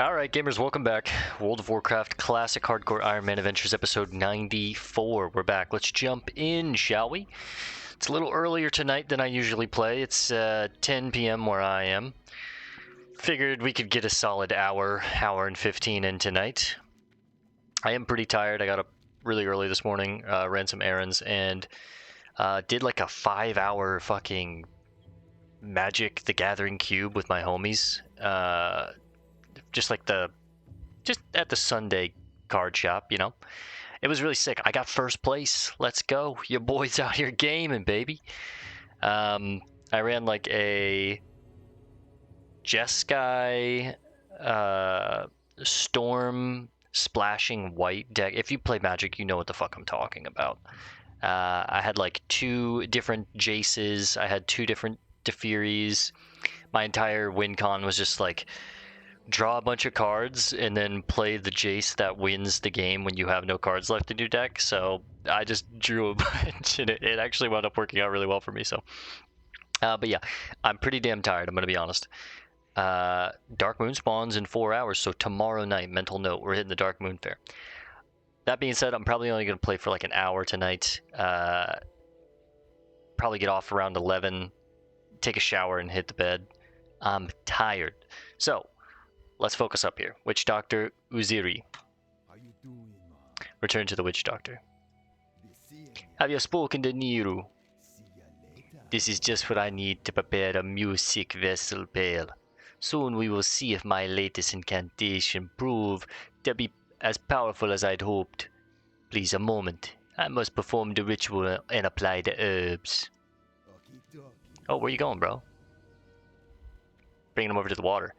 Alright, gamers, welcome back. World of Warcraft Classic Hardcore Ironman Adventures episode 94. We're back. Let's jump in, shall we? It's a little earlier tonight than I usually play. It's 10 p.m. where I am. Figured we could get a solid hour and 15 in tonight. I am pretty tired. I got up really early this morning, ran some errands, and did like a 5-hour fucking Magic the Gathering cube with my homies. Just at the Sunday card shop, you know. It was really sick. I got first place. Let's go. Your boy's out here gaming, baby. I ran like a Jeskai Storm Splashing White deck. If you play Magic, you know what the fuck I'm talking about. I had like 2 different Jaces. I had 2 different Defiris. My entire win con was just like draw a bunch of cards and then play the Jace that wins the game when you have no cards left in your deck. So I just drew a bunch and it actually wound up working out really well for me. So but yeah, I'm pretty damn tired, I'm gonna be honest. Dark Moon spawns in 4 hours, so tomorrow night, mental note, we're hitting the Dark Moon Fair. That being said, I'm probably only gonna play for like an hour tonight. Probably get off around 11, take a shower and hit the bed. I'm tired. So let's focus up here. Witch Doctor Uziri. How you doing, Ma? Return to the Witch Doctor. See Have you spoken to Niru? ya later. This is just what I need to prepare a music vessel pail. Soon we will see if my latest incantation prove to be as powerful as I'd hoped. Please, a moment. I must perform the ritual and apply the herbs. Okie-dokie. Oh, where you going, bro? Bringing him over to the water.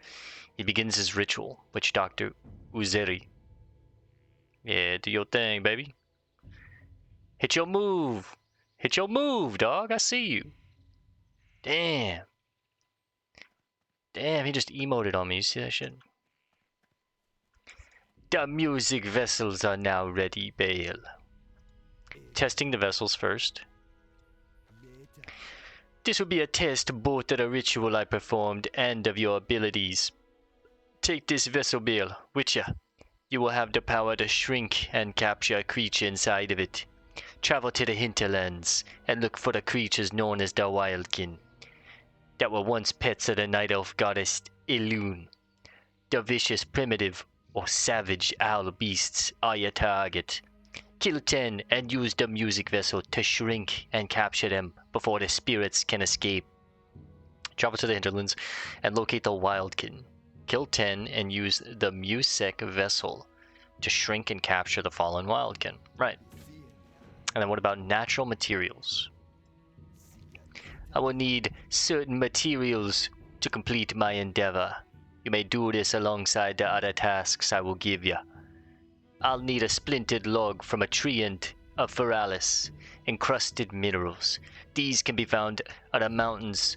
He begins his ritual, Witch Doctor Uziri. Yeah, do your thing, baby. Hit your move. Hit your move, dog. I see you. Damn. Damn, he just emoted on me. You see that shit? The music vessels are now ready, Bale. Testing the vessels first. Later. This will be a test both of the ritual I performed and of your abilities. Take this vessel, Bale, with ya. You will have the power to shrink and capture a creature inside of it. Travel to the hinterlands and look for the creatures known as the Wildkin, that were once pets of the night elf goddess Elune. The vicious, primitive, or savage owl beasts are your target. Kill 10 and use the music vessel to shrink and capture them before the spirits can escape. Travel to the hinterlands and locate the Wildkin. Kill 10 and use the music vessel to shrink and capture the fallen Wildkin. Right. And then what about natural materials? I will need certain materials to complete my endeavor. You may do this alongside the other tasks I will give you. I'll need a splintered log from a tree and a Feralis, encrusted minerals. These can be found on the mountains.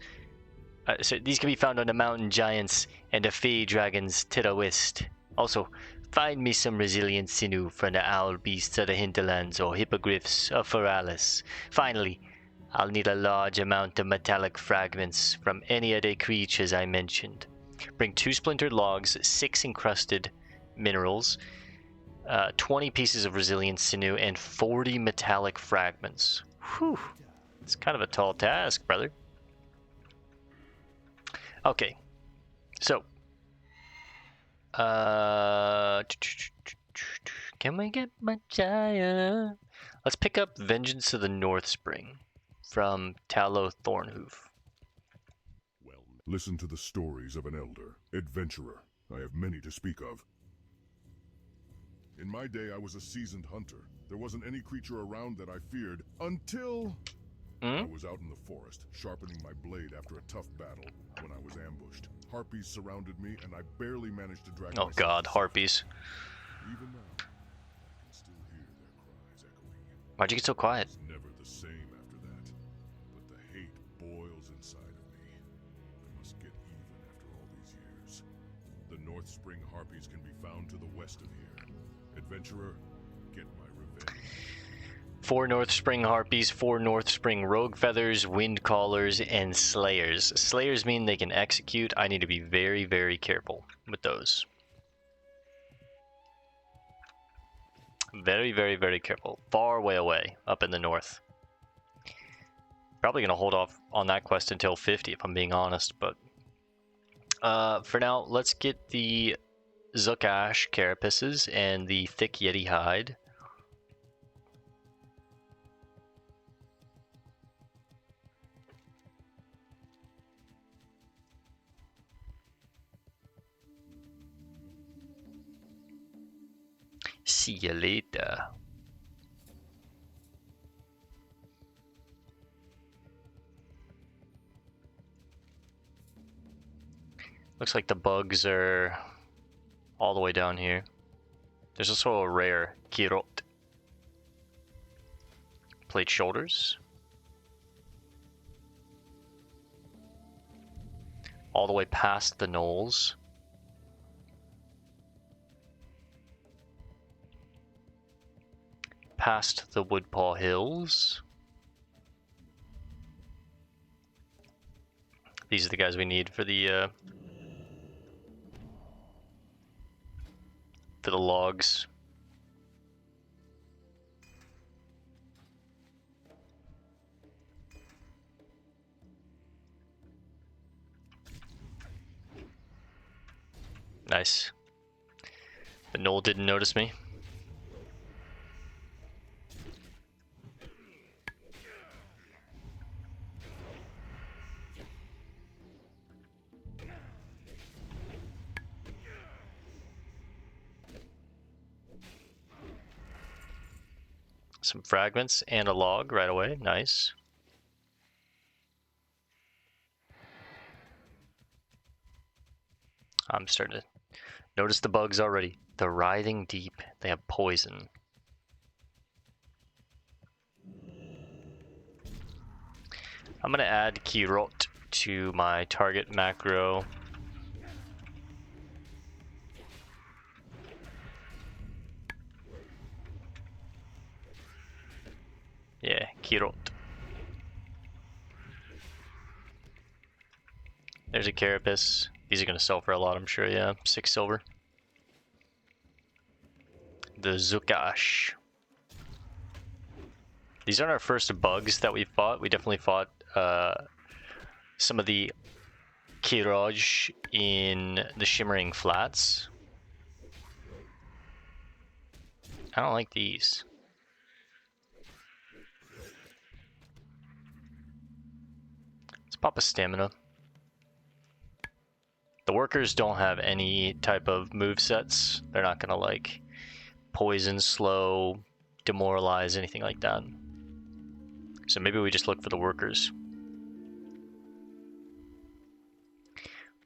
These can be found on the mountain giants and the fey dragons to the west. Also, find me some resilient sinew from the owl beasts of the hinterlands or hippogriffs of Feralis. Finally, I'll need a large amount of metallic fragments from any of the creatures I mentioned. Bring 2 splintered logs, 6 encrusted minerals, 20 pieces of resilient sinew, and 40 metallic fragments. Whew. It's kind of a tall task, brother. Okay. So. Can we get much higher? Let's pick up Vengeance of the North Spring from Tallow Thornhoof. Well, listen to the stories of an elder, adventurer. I have many to speak of. In my day, I was a seasoned hunter. There wasn't any creature around that I feared until I was out in the forest, sharpening my blade after a tough battle when I was ambushed. Harpies surrounded me, and I barely managed to drag Oh myself god, to harpies. safety. Even now, I can still hear their cries echoing. Why'd you get so quiet? It's never the same after that, but the hate boils inside of me. I must get even after all these years. The North Spring Harpies can be found to the west of here. Adventurer, get my revenge. 4 North Spring Harpies, 4 North Spring Rogue Feathers, Wind Callers, and Slayers. Slayers mean they can execute. I need to be very, very careful with those. Very, very, very careful. Far way away, up in the north. Probably gonna hold off on that quest until 50 if I'm being honest, but for now, let's get the Zukk'ash carapaces and the thick Yeti hide. See you later. Looks like the bugs are all the way down here. There's also a rare Qiraj. Plate shoulders. All the way past the knolls. Past the Woodpaw Hills. These are the guys we need for the logs. Nice. The gnoll didn't notice me. Some fragments and a log right away. Nice. I'm starting to notice the bugs already. They're writhing deep. They have poison. I'm going to add Qiraj to my target macro. Yeah, Qiraj. There's a Carapace. These are going to sell for a lot, I'm sure. Yeah, 6 silver. The Zukk'ash. These aren't our first bugs that we fought. We definitely fought some of the Qiraj in the Shimmering Flats. I don't like these. Let's pop a stamina. The workers don't have any type of movesets. They're not gonna like poison, slow, demoralize, anything like that. So maybe we just look for the workers.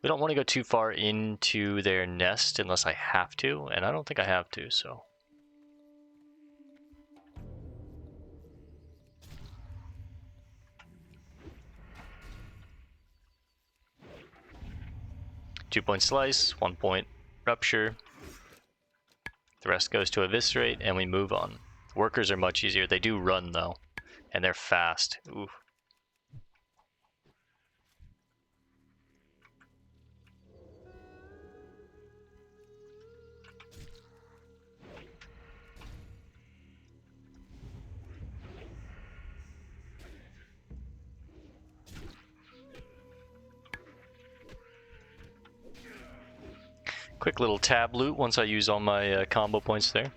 We don't want to go too far into their nest unless I have to, and I don't think I have to, so. Two-point slice, 1-point rupture. The rest goes to eviscerate, and we move on. Workers are much easier. They do run, though, and they're fast. Ooh. Quick little tab loot once I use all my combo points there.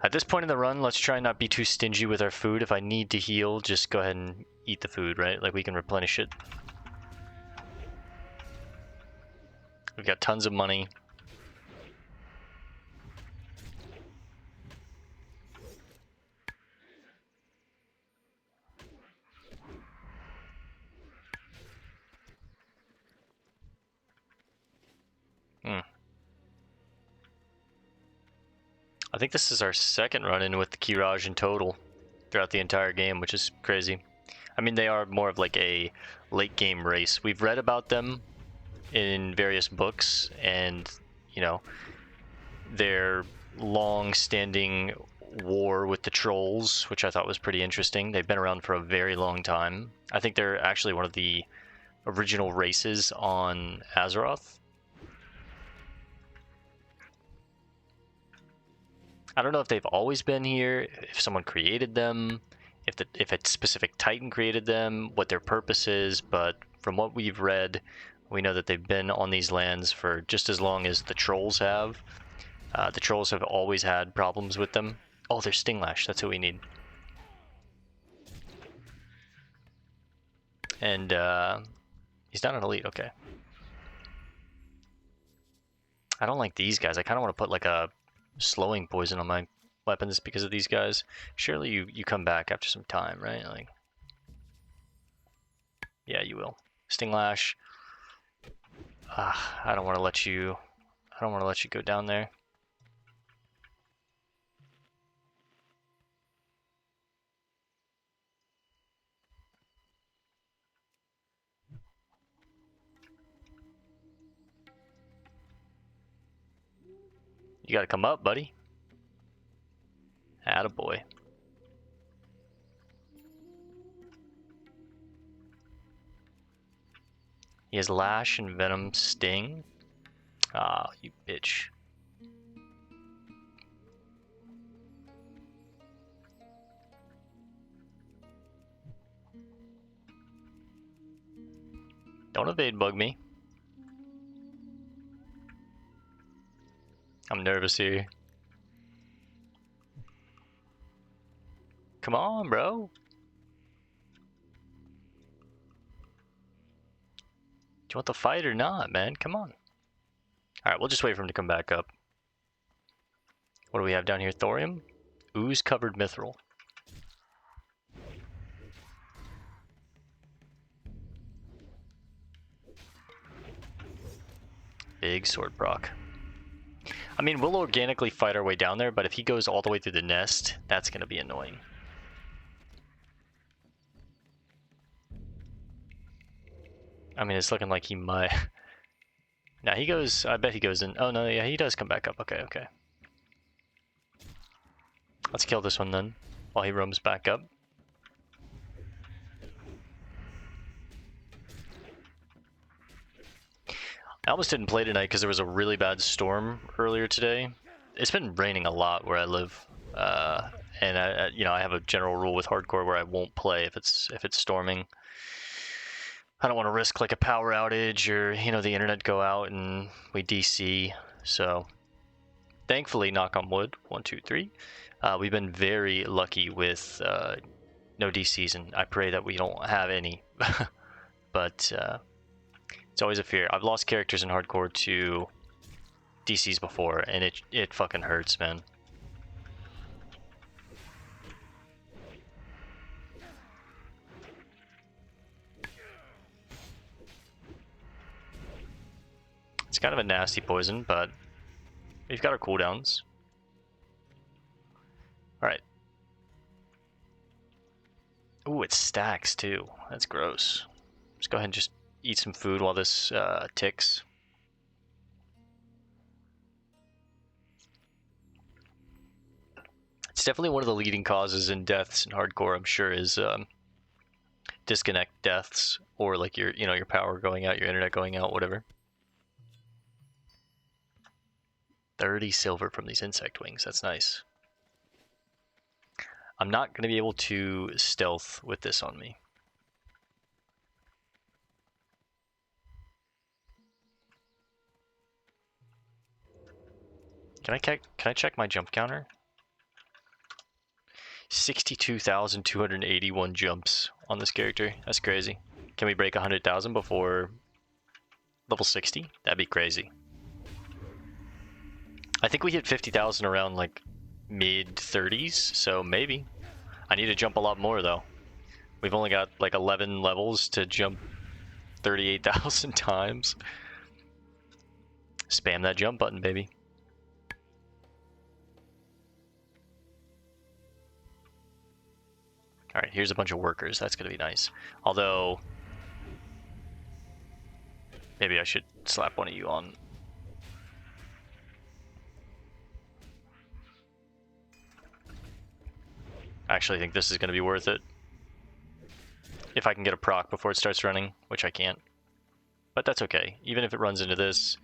At this point in the run, let's try and not be too stingy with our food. If I need to heal, just go ahead and eat the food, right? Like we can replenish it. We've got tons of money. I think this is our second run-in with the Qiraj in total throughout the entire game, which is crazy. I mean, they are more of like a late-game race. We've read about them in various books, and, you know, their long-standing war with the trolls, which I thought was pretty interesting. They've been around for a very long time. I think they're actually one of the original races on Azeroth. I don't know if they've always been here, if someone created them, if a specific Titan created them, what their purpose is, but from what we've read, we know that they've been on these lands for just as long as the trolls have. The trolls have always had problems with them. Oh, there's Stinglash, that's what we need. And he's not an elite, okay. I don't like these guys. I kind of want to put like a slowing poison on my weapons because of these guys. Surely you come back after some time, right? Like, yeah, you will. Stinglash. I don't want to let you. I don't want to let you go down there. You gotta come up, buddy. Attaboy. He has Lash and Venom Sting. Ah, you bitch. Don't evade bug me. I'm nervous here. Come on, bro. Do you want the fight or not, man? Come on. Alright, we'll just wait for him to come back up. What do we have down here? Thorium? Ooze-covered mithril. Big sword proc. I mean, we'll organically fight our way down there, but if he goes all the way through the nest, that's going to be annoying. I mean, it's looking like he might. Now he goes, I bet he goes in. Oh no, yeah, he does come back up. Okay, okay. Let's kill this one then, while he roams back up. I almost didn't play tonight because there was a really bad storm earlier today. It's been raining a lot where I live, and I have a general rule with hardcore where I won't play if it's storming. I don't want to risk like a power outage or the internet go out and we DC. So thankfully, knock on wood, 1, 2, 3, we've been very lucky with no DCs, and I pray that we don't have any. But it's always a fear. I've lost characters in hardcore to DCs before, and it fucking hurts, man. It's kind of a nasty poison, but we've got our cooldowns. Alright. Ooh, it stacks too. That's gross. Let's go ahead and just eat some food while this ticks. It's definitely one of the leading causes in deaths in hardcore, I'm sure, is disconnect deaths, or like your power going out, your internet going out, whatever. 30 silver from these insect wings. That's nice. I'm not going to be able to stealth with this on me. Can I check my jump counter? 62,281 jumps on this character. That's crazy. Can we break 100,000 before level 60? That'd be crazy. I think we hit 50,000 around like mid 30s, so maybe. I need to jump a lot more though. We've only got like 11 levels to jump 38,000 times. Spam that jump button, baby. Alright, here's a bunch of workers. That's gonna be nice. Although, maybe I should slap one of you on. I actually think this is going to be worth it. If I can get a proc before it starts running, which I can't. But that's okay. Even if it runs into this,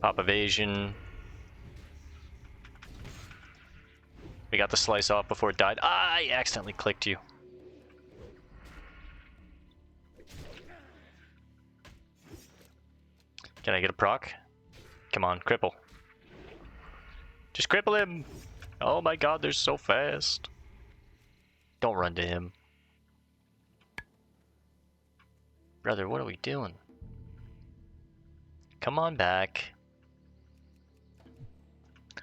pop evasion. We got the slice off before it died. Ah, I accidentally clicked you. Can I get a proc? Come on, cripple. Just cripple him! Oh my god, they're so fast. Don't run to him. Brother, what are we doing? Come on back.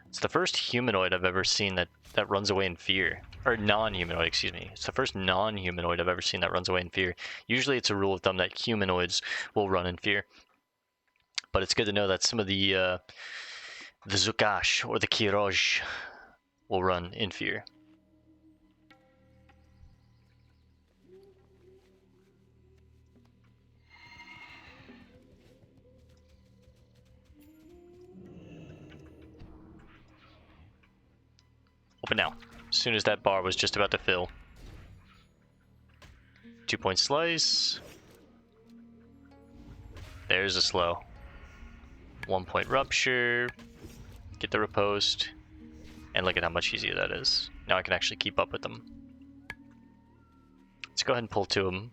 It's the first humanoid I've ever seen that runs away in fear. Or non-humanoid, excuse me. It's the first non-humanoid I've ever seen that runs away in fear. Usually it's a rule of thumb that humanoids will run in fear. But it's good to know that some of the Zukk'ash or the Qiraj will run in fear. Open now. As soon as that bar was just about to fill. 2-point slice. There's a slow. 1-point rupture. Get the riposte. And look at how much easier that is. Now I can actually keep up with them. Let's go ahead and pull to them.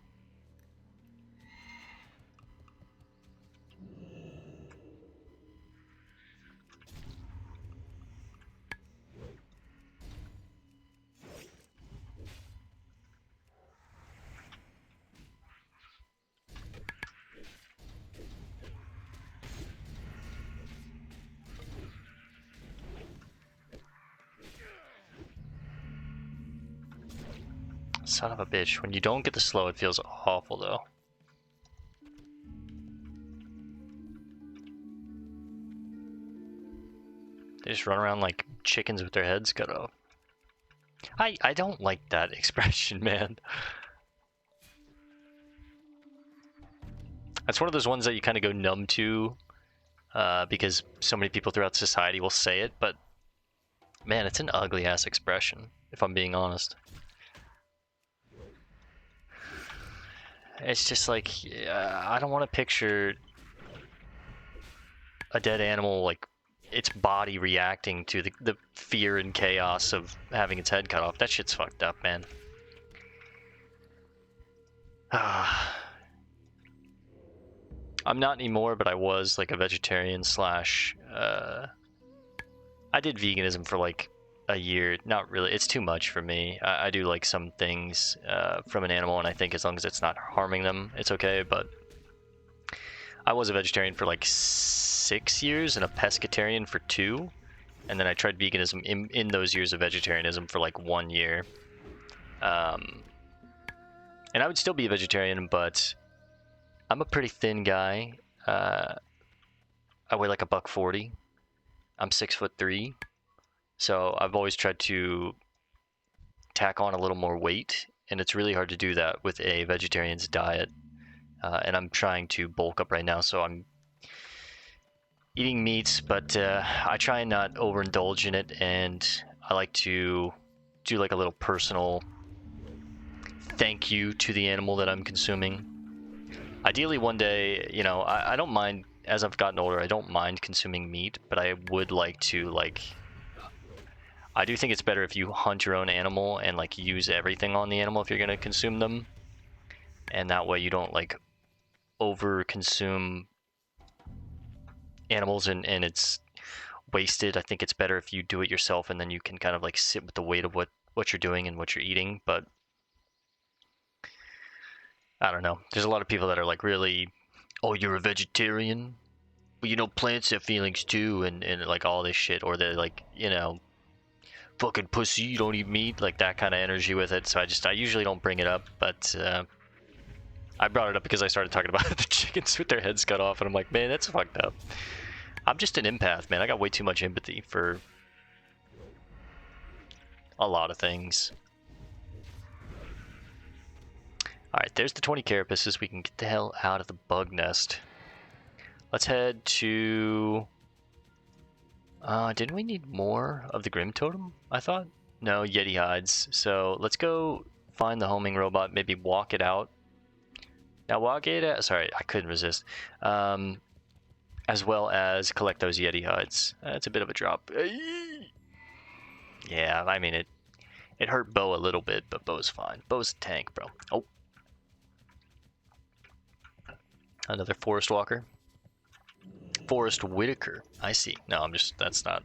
Son of a bitch. When you don't get the slow, it feels awful, though. They just run around like chickens with their heads cut off. I don't like that expression, man. That's one of those ones that you kind of go numb to because so many people throughout society will say it, but man, it's an ugly-ass expression, if I'm being honest. It's just like, I don't want to picture a dead animal, like, its body reacting to the fear and chaos of having its head cut off. That shit's fucked up, man. I'm not anymore, but I was, like, a vegetarian slash... I did veganism for, like, a year. Not really. It's too much for me. I do like some things from an animal, and I think as long as it's not harming them, it's okay. But I was a vegetarian for like 6 years and a pescatarian for 2, and then I tried veganism in those years of vegetarianism for like 1 year. And I would still be a vegetarian, but I'm a pretty thin guy. I weigh like $140. I'm 6'3". So I've always tried to tack on a little more weight, and it's really hard to do that with a vegetarian's diet. And I'm trying to bulk up right now, so I'm eating meats, but I try and not overindulge in it, and I like to do like a little personal thank you to the animal that I'm consuming. Ideally one day, you know, I don't mind, as I've gotten older, I don't mind consuming meat, but I would like to, like... I do think it's better if you hunt your own animal and like use everything on the animal if you're going to consume them. And that way you don't like over consume animals and it's wasted. I think it's better if you do it yourself and then you can kind of like sit with the weight of what you're doing and what you're eating. But I don't know. There's a lot of people that are like really, oh, you're a vegetarian? Well, you know, plants have feelings too and like all this shit. Or they're like, you know, fucking pussy, you don't eat meat, like that kind of energy with it. So I usually don't bring it up, but I brought it up because I started talking about the chickens with their heads cut off, and I'm like, man, that's fucked up. I'm just an empath, man. I got way too much empathy for a lot of things. Alright, there's the 20 carapaces. We can get the hell out of the bug nest. Let's head to... didn't we need more of the Grim Totem, I thought? No, Yeti hides. So let's go find the homing robot, maybe walk it out. Now, while Gata, sorry, I couldn't resist. As well as collect those Yeti hides. That's a bit of a drop. Yeah, I mean, it hurt Bo a little bit, but Bo's fine. Bo's a tank, bro. Oh. Another Forest Walker. Forest Whitaker. I see. No, I'm just, that's not.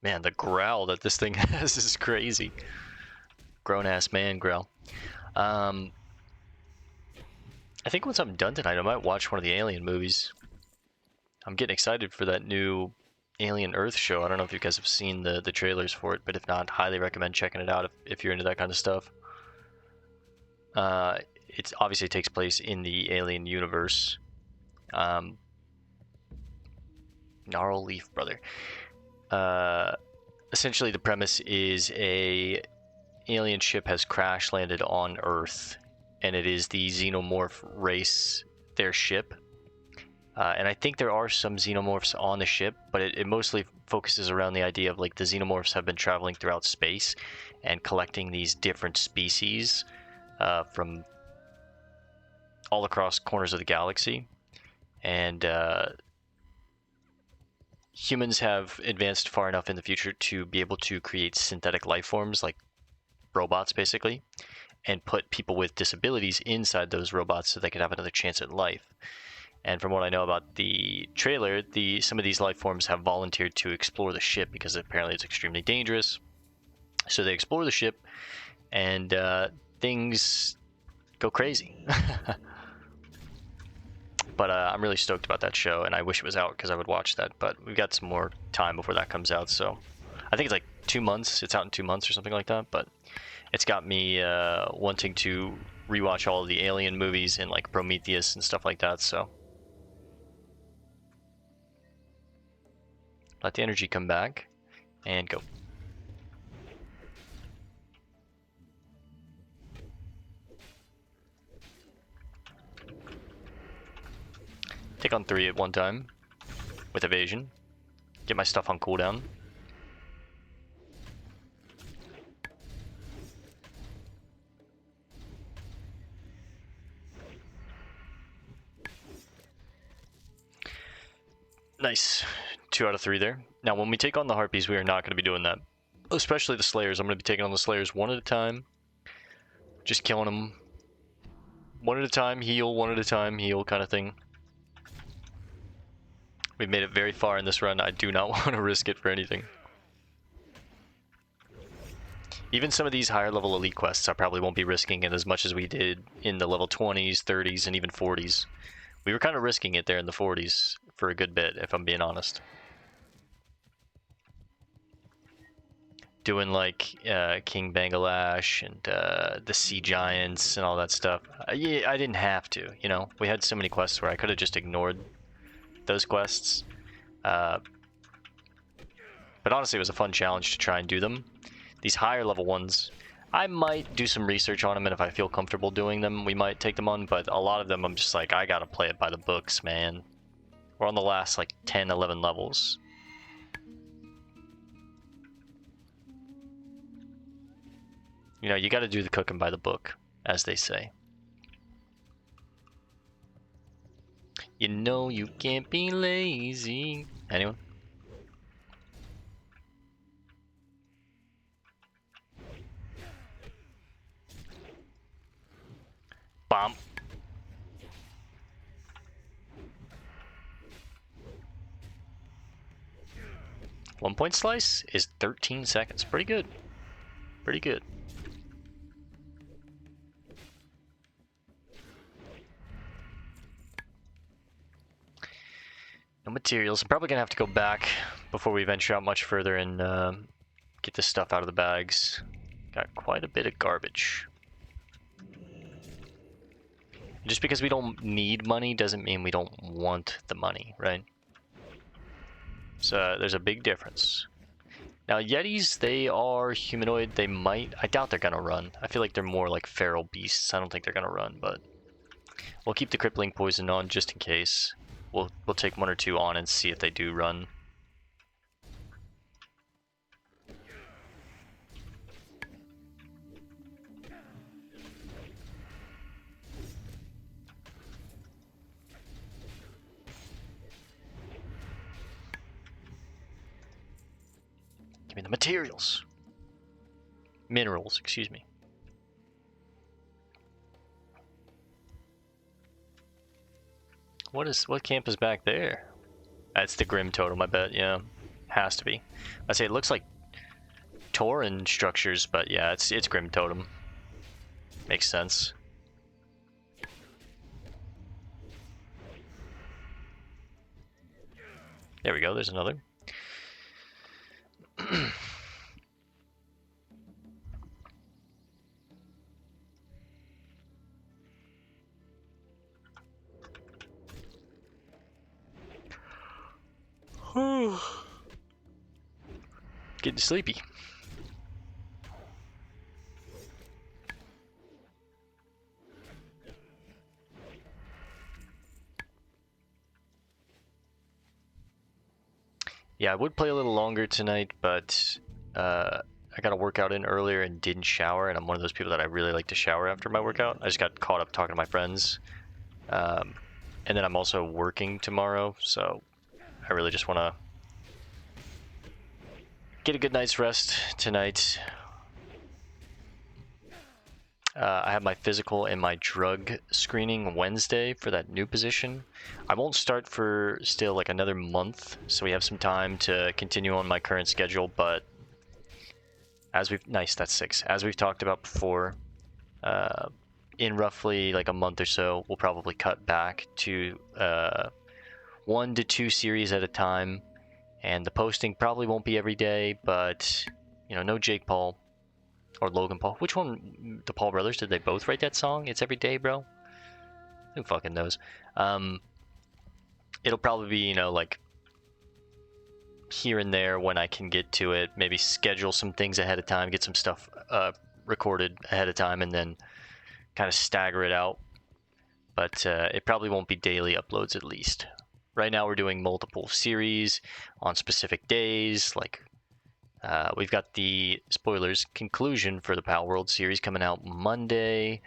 Man, the growl that this thing has is crazy. Grown-ass man growl. I think once I'm done tonight, I might watch one of the Alien movies. I'm getting excited for that new Alien Earth show. I don't know if you guys have seen the trailers for it, but if not, highly recommend checking it out if you're into that kind of stuff. It obviously takes place in the Alien universe. Gnarl Leaf, brother. Essentially, the premise is a alien ship has crash landed on Earth, and it is the xenomorph race, their ship. And I think there are some xenomorphs on the ship, but it mostly focuses around the idea of like the xenomorphs have been traveling throughout space and collecting these different species from all across corners of the galaxy. And humans have advanced far enough in the future to be able to create synthetic life forms, like robots basically, and put people with disabilities inside those robots so they could have another chance at life. And from what I know about the trailer, some of these life forms have volunteered to explore the ship because apparently it's extremely dangerous. So they explore the ship, and things go crazy. But I'm really stoked about that show, and I wish it was out because I would watch that. But we've got some more time before that comes out, so I think it's like 2 months. It's out in 2 months or something like that. But it's got me wanting to rewatch all of the Alien movies and like Prometheus and stuff like that. So let the energy come back and go. Take on 3 at one time with evasion. Get my stuff on cooldown. Nice. 2 out of 3 there. Now, when we take on the Harpies, we are not going to be doing that. Especially the Slayers. I'm going to be taking on the Slayers one at a time. Just killing them one at a time, heal, one at a time, heal kind of thing. We've made it very far in this run. I do not want to risk it for anything. Even some of these higher level elite quests, I probably won't be risking it as much as we did in the level 20s, 30s, and even 40s. We were kind of risking it there in the 40s for a good bit, if I'm being honest. Doing like King Bangalash and the Sea Giants and all that stuff. Yeah, I didn't have to, you know. We had so many quests where I could have just ignored those quests. But honestly, it was a fun challenge to try and do them. These higher level ones, I might do some research on them, and if I feel comfortable doing them, we might take them on, but a lot of them I'm just like, I gotta play it by the books, man. We're on the last like 10, 11 levels. You know, you gotta do the cooking by the book, as they say. You know you can't be lazy. Anyone? Bomb. One point slice is 13 seconds. Pretty good. Pretty good. No materials. I'm probably gonna have to go back before we venture out much further and get this stuff out of the bags. Got quite a bit of garbage. Just because we don't need money doesn't mean we don't want the money, right? So there's a big difference. Now Yetis, they are humanoid. They might, I doubt they're gonna run. I feel like they're more like feral beasts. I don't think they're gonna run, but we'll keep the crippling poison on just in case. we'll take 1 or 2 on and see if they do run. Give me the materials. Minerals, excuse me. What camp is back there? That's the Grim Totem, I bet. Yeah, has to be. I say it looks like Tauren structures, but yeah, it's Grim Totem. Makes sense. There we go. There's another. Getting sleepy. Yeah, I would play a little longer tonight, but I got a workout in earlier and didn't shower, and I'm one of those people that I really like to shower after my workout. I just got caught up talking to my friends. And then I'm also working tomorrow, so I really just want to get a good night's rest tonight. I have my physical and my drug screening Wednesday for that new position. I won't start for still like another month, so we have some time to continue on my current schedule, but as we've... Nice, that's 6. As we've talked about before, in roughly like a month or so, we'll probably cut back to 1 to 2 series at a time, and the posting probably won't be every day, but you know, no Jake Paul or Logan Paul. Which one? The Paul brothers, did they both write that song? It's every day, bro. Who fucking knows? It'll probably be, you know, like here and there when I can get to it. Maybe schedule some things ahead of time, get some stuff recorded ahead of time, and then kind of stagger it out. But it probably won't be daily uploads, at least. Right now we're doing multiple series on specific days. Like we've got the spoilers conclusion for the Pal World series coming out Monday.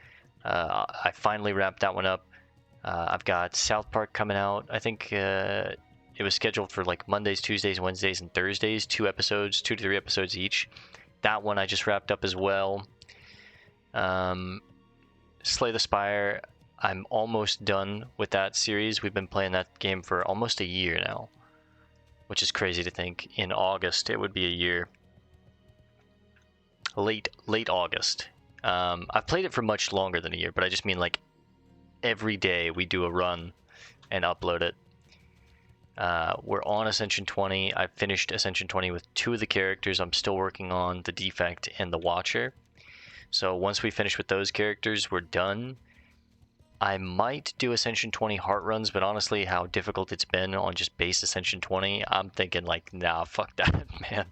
I finally wrapped that one up. I've got South Park coming out. I think it was scheduled for like Mondays, Tuesdays, Wednesdays, and Thursdays. 2 episodes, 2 to 3 episodes each. That one I just wrapped up as well. Slay the Spire, I'm almost done with that series. We've been playing that game for almost a year now, which is crazy to think. In August it would be a year. Late August. I've played it for much longer than a year, but I just mean like every day we do a run and upload it. We're on Ascension 20. I finished Ascension 20 with 2 of the characters. I'm still working on the Defect and the Watcher. So once we finish with those characters, we're done. I might do Ascension 20 heart runs, but honestly, how difficult it's been on just base Ascension 20, I'm thinking like, nah, fuck that, man.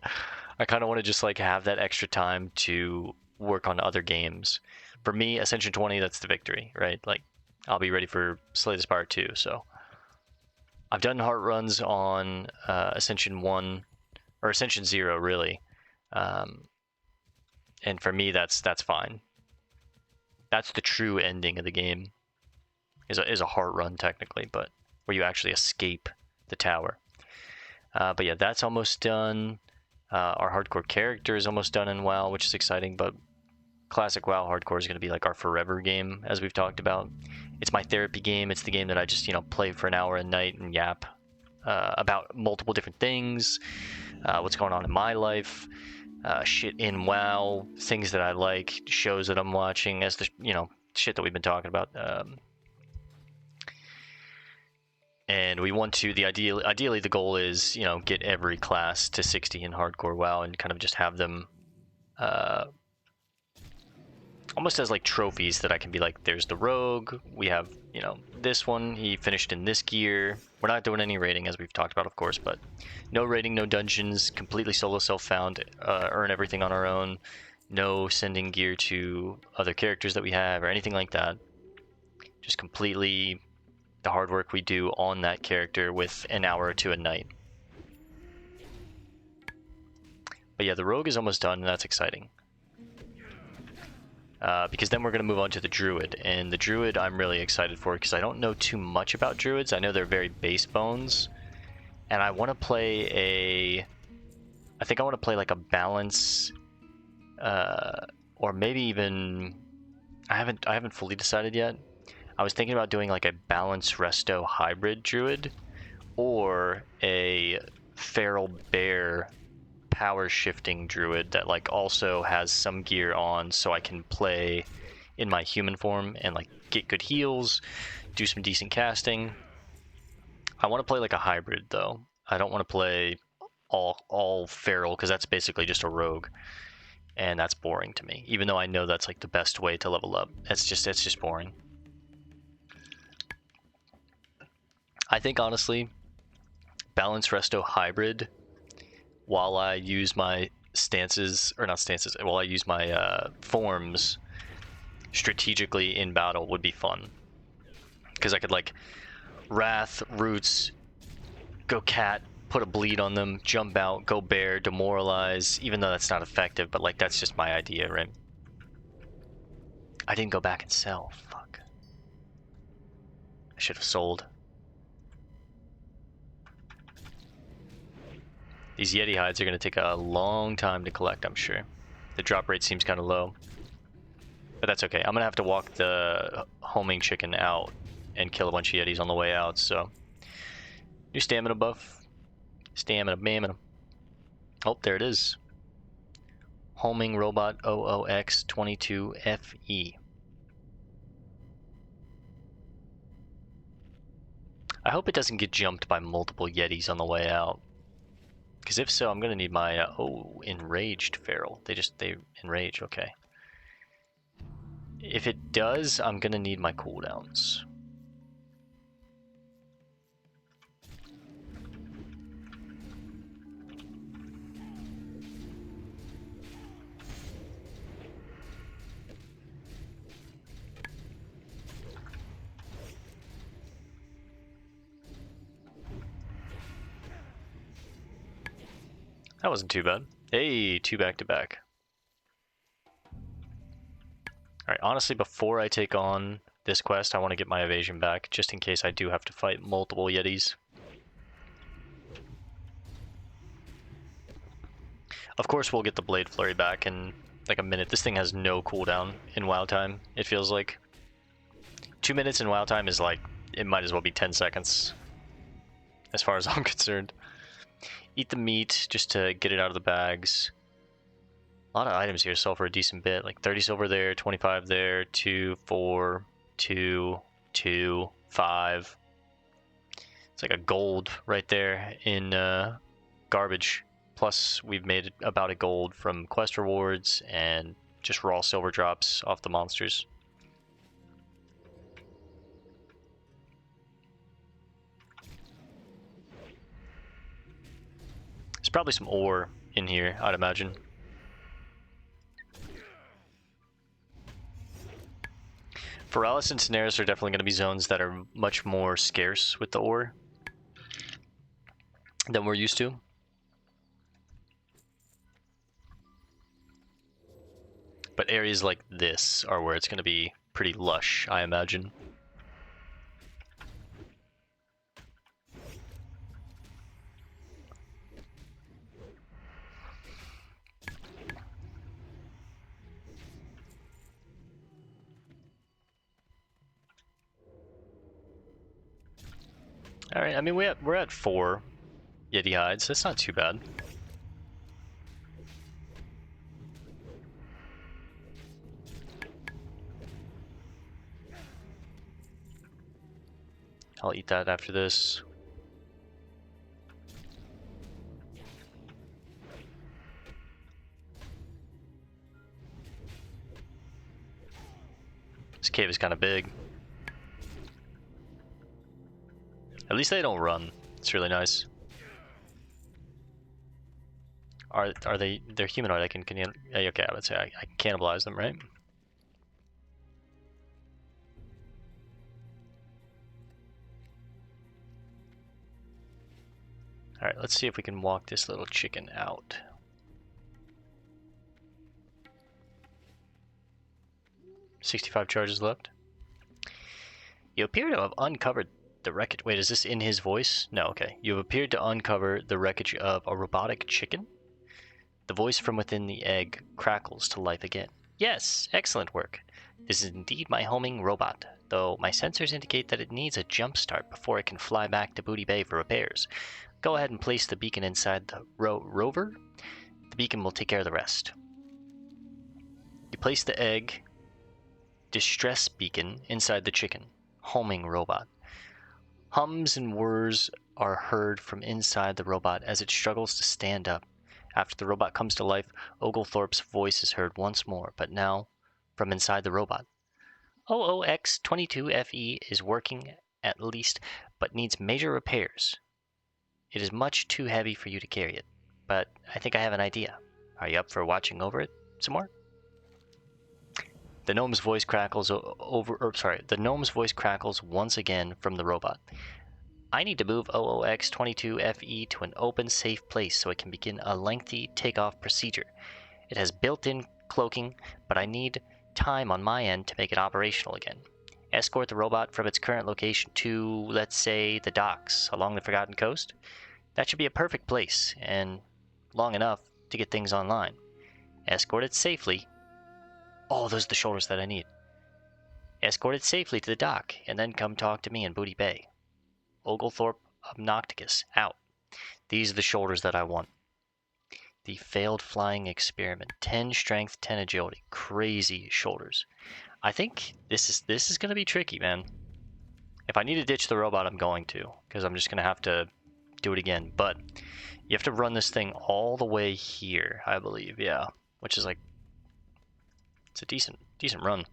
I kind of want to just like have that extra time to work on other games. For me, Ascension 20, that's the victory, right? Like, I'll be ready for Slay the Spire 2, so. I've done heart runs on Ascension 1, or Ascension 0, really. And for me, that's fine. That's the true ending of the game. Is a heart run technically, but where you actually escape the tower. But yeah, that's almost done. Our hardcore character is almost done in WoW, which is exciting, but classic WoW hardcore is going to be like our forever game, as we've talked about. It's my therapy game. It's the game that I just, you know, play for an hour a night and yap about multiple different things, what's going on in my life, shit in WoW, things that I like, shows that I'm watching, as the, you know, shit that we've been talking about. And we want to, ideally the goal is, you know, get every class to 60 in hardcore WoW and kind of just have them almost as like trophies that I can be like, there's the rogue, we have, you know, this one, he finished in this gear. We're not doing any raiding, as we've talked about, of course, but no raiding, no dungeons, completely solo self-found, earn everything on our own, no sending gear to other characters that we have or anything like that. Just completely the hard work we do on that character with an hour or two a night. But yeah, the rogue is almost done, and that's exciting. Because then we're going to move on to the druid, and the druid I'm really excited for because I don't know too much about druids. I know they're very base bones, and I want to play I think I want to play like a balance, or maybe even I haven't fully decided yet. I was thinking about doing like a balance resto hybrid druid, or a feral bear power shifting druid that like also has some gear on, so I can play in my human form and like get good heals, do some decent casting. I want to play like a hybrid though. I don't want to play all feral, because that's basically just a rogue, and that's boring to me, even though I know that's like the best way to level up. It's just boring. I think honestly, balance resto hybrid, while I use my stances, or not stances, while I use my forms strategically in battle would be fun. Because I could like Wrath, Roots, go Cat, put a bleed on them, jump out, go Bear, demoralize, even though that's not effective, but like that's just my idea, right? I didn't go back and sell, fuck. I should have sold. These Yeti hides are going to take a long time to collect, I'm sure. The drop rate seems kind of low. But that's okay. I'm going to have to walk the homing chicken out and kill a bunch of Yetis on the way out, so... New stamina buff. Stamina, bamina. Oh, there it is. Homing Robot OOX22FE. I hope it doesn't get jumped by multiple Yetis on the way out. Because if so, I'm going to need my, enraged feral. They enrage, okay. If it does, I'm going to need my cooldowns. That wasn't too bad. Hey, 2 back-to-back. Alright, honestly, before I take on this quest, I want to get my evasion back, just in case I do have to fight multiple Yetis. Of course, we'll get the Blade Flurry back in like a minute. This thing has no cooldown in WoW time, it feels like. 2 minutes in WoW time is like, it might as well be 10 seconds, as far as I'm concerned. Eat the meat just to get it out of the bags. A lot of items here sell for a decent bit, like 30 silver there, 25 there, 2, 4, 2, 2, 5. It's like a gold right there in garbage. Plus, we've made about a gold from quest rewards and just raw silver drops off the monsters. There's probably some ore in here, I'd imagine. Feralis and Snares are definitely going to be zones that are much more scarce with the ore than we're used to. But areas like this are where it's going to be pretty lush, I imagine. Alright, I mean, we're at 4 Yeti hides. That's not too bad. I'll eat that after this. This cave is kind of big. At least they don't run. It's really nice. Are they? They're humanoid. I can okay, I would say I cannibalize them, right? Alright, let's see if we can walk this little chicken out. $65 charges left. You appear to have uncovered the wreckage. Wait, is this in his voice? No, okay. You have appeared to uncover the wreckage of a robotic chicken. The voice from within the egg crackles to life again. Yes, excellent work. This is indeed my homing robot, though my sensors indicate that it needs a jump start before it can fly back to Booty Bay for repairs. Go ahead and place the beacon inside the rover. The beacon will take care of the rest. You place the egg distress beacon inside the chicken. Homing robot. Hums and whirs are heard from inside the robot as it struggles to stand up. After the robot comes to life, Oglethorpe's voice is heard once more, but now from inside the robot. OOX-22FE is working at least, but needs major repairs. It is much too heavy for you to carry it, but I think I have an idea. Are you up for watching over it some more? The gnome's voice crackles the gnome's voice crackles once again from the robot. I need to move OOX-22FE to an open, safe place so it can begin a lengthy takeoff procedure. It has built-in cloaking, but I need time on my end to make it operational again. Escort the robot from its current location to, let's say, the docks along the Forgotten Coast. That should be a perfect place, and long enough to get things online. Escort it safely. Oh, those are the shoulders that I need. Escort it safely to the dock, and then come talk to me in Booty Bay. Oglethorpe Obnocticus, out. These are the shoulders that I want. The failed flying experiment. 10 strength, 10 agility. Crazy shoulders. I think this is going to be tricky, man. If I need to ditch the robot, I'm going to, because I'm just going to have to do it again. But you have to run this thing all the way here, I believe. Yeah, which is like, it's a decent run.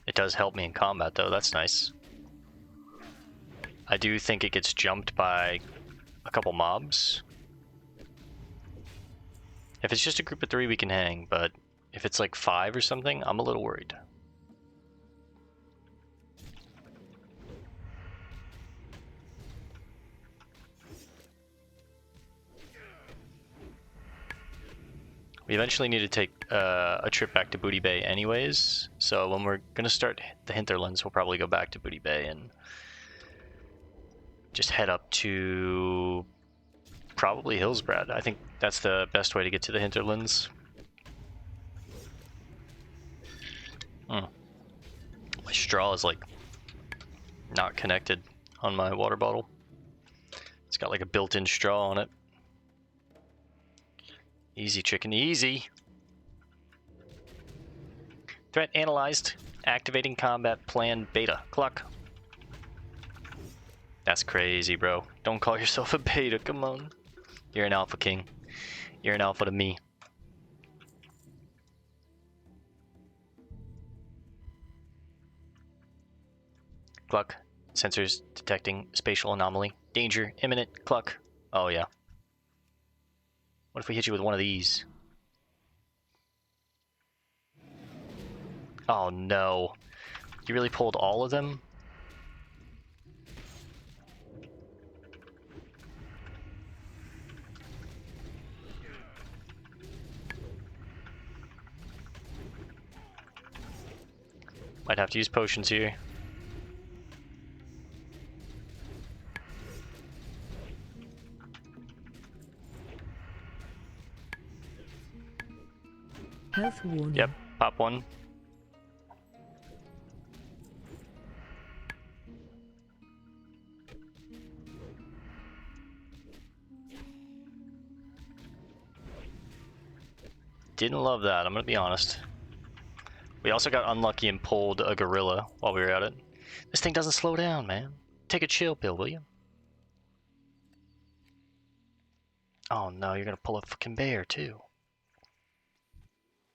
It does help me in combat, though. That's nice. I do think it gets jumped by a couple mobs. If it's just a group of 3, we can hang, but if it's like 5 or something, I'm a little worried. We eventually need to take a trip back to Booty Bay anyways, so when we're going to start the hinterlands, we'll probably go back to Booty Bay and just head up to probably Hillsbrad. I think that's the best way to get to the hinterlands. My straw is like not connected on my water bottle. It's got like a built-in straw on it. Easy, chicken, easy. Threat analyzed. Activating combat plan beta. Cluck. That's crazy, bro. Don't call yourself a beta, come on. You're an alpha king. You're an alpha to me. Cluck. Sensors detecting spatial anomaly. Danger imminent. Cluck. Oh yeah. What if we hit you with one of these? Oh no. You really pulled all of them? Might have to use potions here. Health warning. Yep, pop one. Didn't love that, I'm gonna be honest. We also got unlucky and pulled a gorilla while we were at it. This thing doesn't slow down, man. Take a chill pill, will you? Oh no, you're gonna pull a fucking bear too.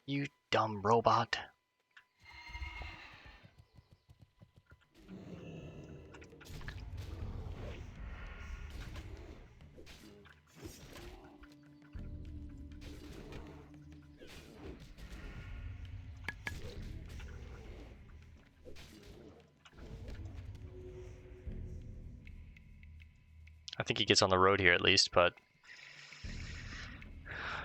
You dumb robot. think he gets on the road here at least, but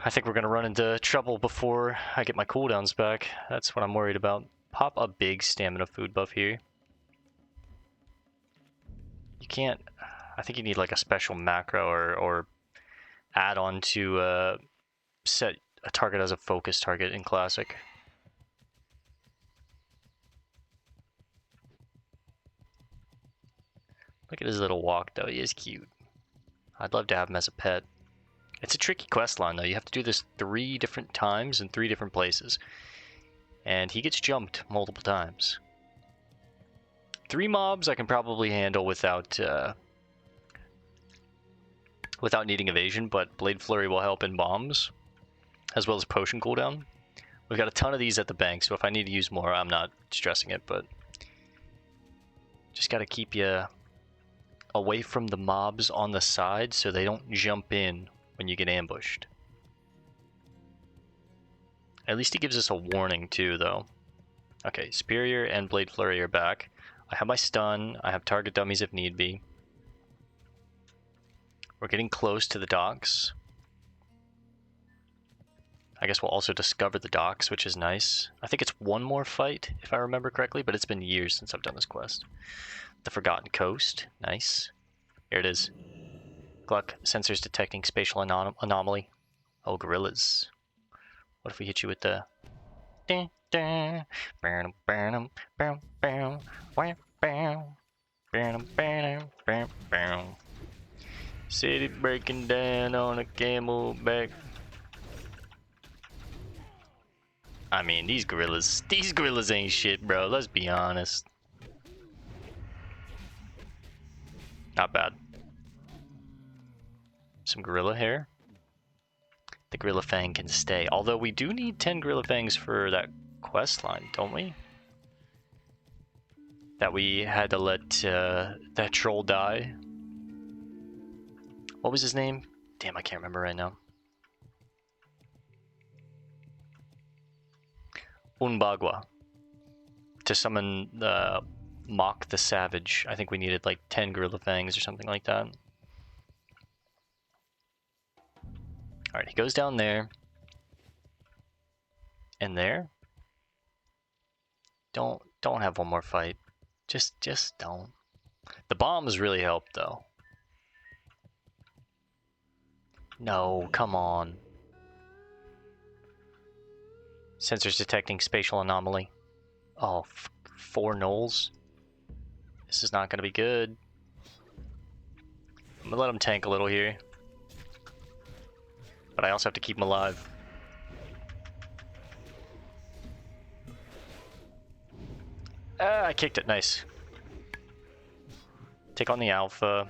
I think we're going to run into trouble before I get my cooldowns back. That's what I'm worried about. Pop a big stamina food buff here. You can't... I think you need like a special macro or add-on to set a target as a focus target in Classic. Look at his little walk though, he is cute. I'd love to have him as a pet. It's a tricky quest line though, you have to do this 3 different times in 3 different places. And he gets jumped multiple times. 3 mobs I can probably handle without needing evasion, but Blade Flurry will help in bombs, as well as potion cooldown. We've got a ton of these at the bank, so if I need to use more, I'm not stressing it, but just gotta keep you away from the mobs on the side so they don't jump in when you get ambushed. At least he gives us a warning too, though. Okay, Superior and Blade Flurry are back. I have my stun, I have target dummies if need be. We're getting close to the docks. I guess we'll also discover the docks, which is nice. I think it's 1 more fight, if I remember correctly, but it's been years since I've done this quest. The Forgotten Coast, nice. Here it is. Gluck, sensors detecting spatial anomaly. Oh, gorillas. What if we hit you with the... City breaking down on a camelback. I mean, these gorillas ain't shit, bro. Let's be honest. Not bad. Some gorilla hair. The gorilla fang can stay. Although we do need 10 gorilla fangs for that quest line, don't we? That we had to let that troll die. What was his name? Damn, I can't remember right now. Unbagwa. To summon Mock the Savage. I think we needed like 10 gorilla fangs or something like that. Alright, he goes down there. And there. Don't have one more fight. Just don't. The bombs really helped though. No, come on. Sensors detecting spatial anomaly. Oh, 4 gnolls. This is not going to be good. I'm going to let him tank a little here. But I also have to keep him alive. Ah, I kicked it. Nice. Take on the alpha.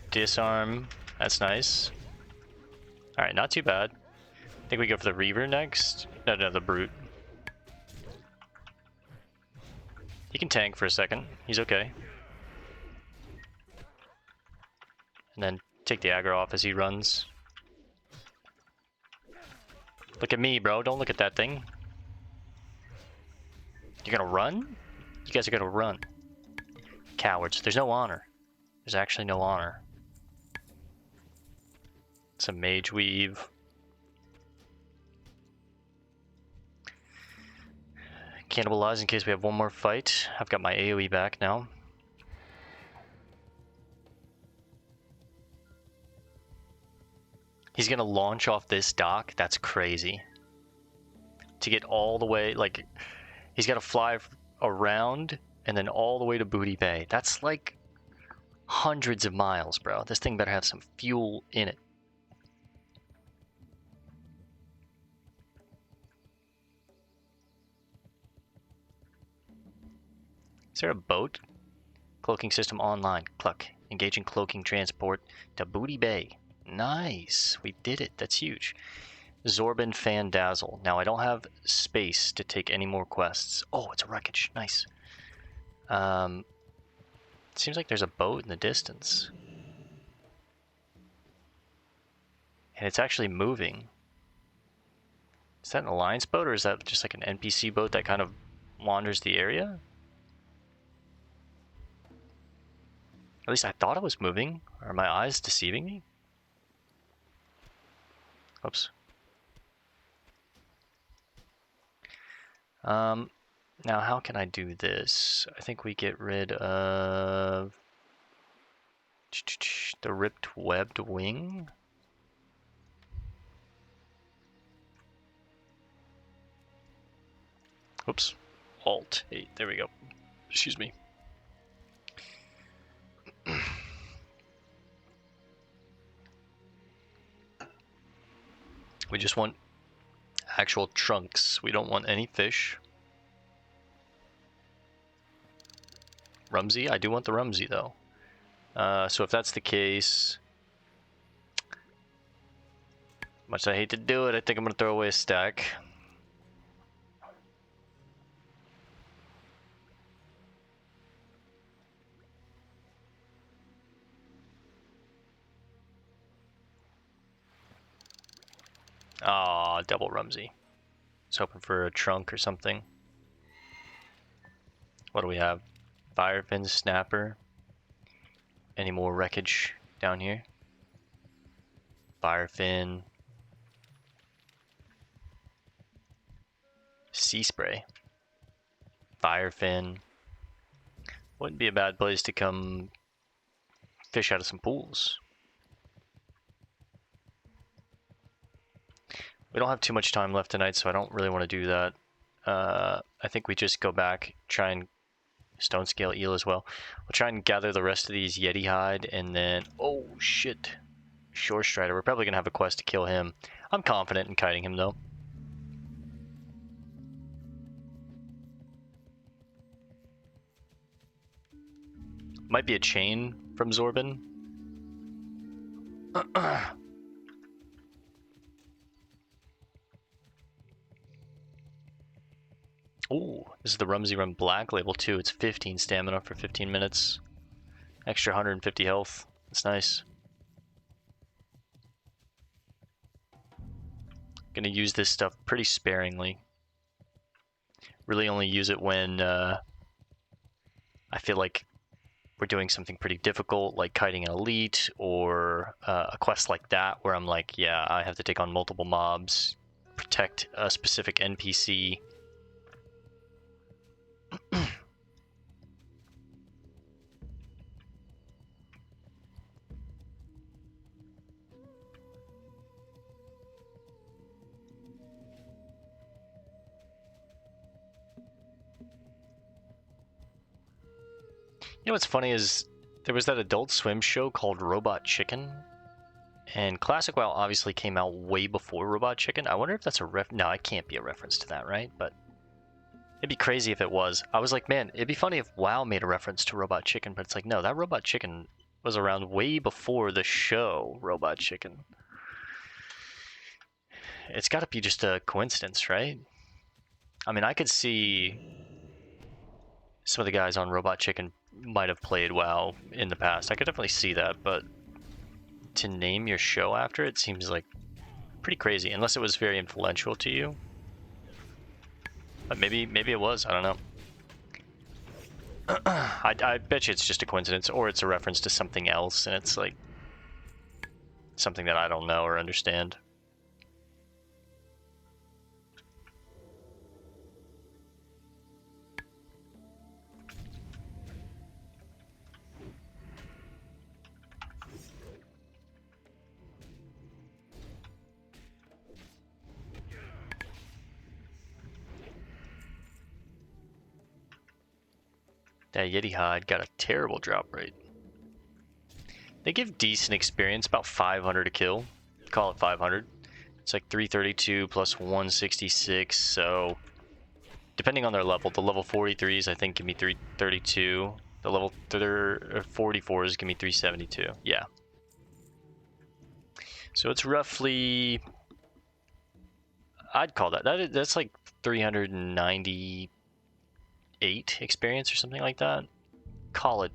Disarm. That's nice. Alright, not too bad. I think we go for the Reaver next. No, the Brute. He can tank for a second. He's okay. And then take the aggro off as he runs. Look at me, bro. Don't look at that thing. You're gonna run? You guys are gonna run. Cowards. There's no honor. There's actually no honor. Some Mage Weave. Cannibalize in case we have one more fight. I've got my AoE back now. He's gonna launch off this dock. That's crazy. To get all the way, like, he's gotta fly around and then all the way to Booty Bay. That's like hundreds of miles, bro. This thing better have some fuel in it. Is there a boat? Cloaking system online. Cluck. Engaging cloaking transport to Booty Bay. Nice. We did it. That's huge. Zorbin Fandazzle. Now I don't have space to take any more quests. Oh, it's a wreckage. Nice. Seems like there's a boat in the distance. And it's actually moving. Is that an alliance boat or is that just like an NPC boat that kind of wanders the area? At least I thought it was moving. Are my eyes deceiving me? Oops. Now how can I do this? I think we get rid of the ripped webbed wing. Oops. Alt 8. There we go. Excuse me. We just want actual trunks. We don't want any fish. Rumsey? I do want the Rumsey though. So if that's the case, much as I hate to do it, I think I'm gonna throw away a stack. Ah, double Rumsey. I was hoping for a trunk or something. What do we have? Firefin, snapper. Any more wreckage down here? Firefin. Sea spray. Firefin. Wouldn't be a bad place to come fish out of some pools. We don't have too much time left tonight, so I don't really want to do that. I think we just go back, try and stone scale eel as well. We'll try and gather the rest of these Yeti hide, and then, oh shit, Shore Strider. We're probably gonna have a quest to kill him. I'm confident in kiting him though. Might be a chain from Zorbin. Ooh, this is the Rumsey Run Black Label 2. It's 15 stamina for 15 minutes. Extra 150 health. That's nice. Gonna use this stuff pretty sparingly. Really only use it when I feel like we're doing something pretty difficult, like kiting an elite, or a quest like that, where I'm like, yeah, I have to take on multiple mobs, protect a specific NPC. You know what's funny is there was that Adult Swim show called Robot Chicken, and Classic WoW obviously came out way before Robot Chicken. I wonder if that's a no, it can't be a reference to that, right? But it'd be crazy if it was. I was like, man, it'd be funny if WoW made a reference to Robot Chicken, but it's like, no, that Robot Chicken was around way before the show Robot Chicken. It's got to be just a coincidence, right? I mean, I could see some of the guys on Robot Chicken might have played WoW in the past. I could definitely see that, but to name your show after it seems like pretty crazy, unless it was very influential to you. But maybe it was. I don't know. I bet you it's just a coincidence, or it's a reference to something else, and it's like something that I don't know or understand. That Yeti hide got a terrible drop rate. They give decent experience, about 500 a kill. Call it 500. It's like 332 plus 166, so depending on their level, the level 43s I think give me 332. The level 44s give me 372. Yeah. So it's roughly, I'd call that's like 398 experience or something like that. Call it,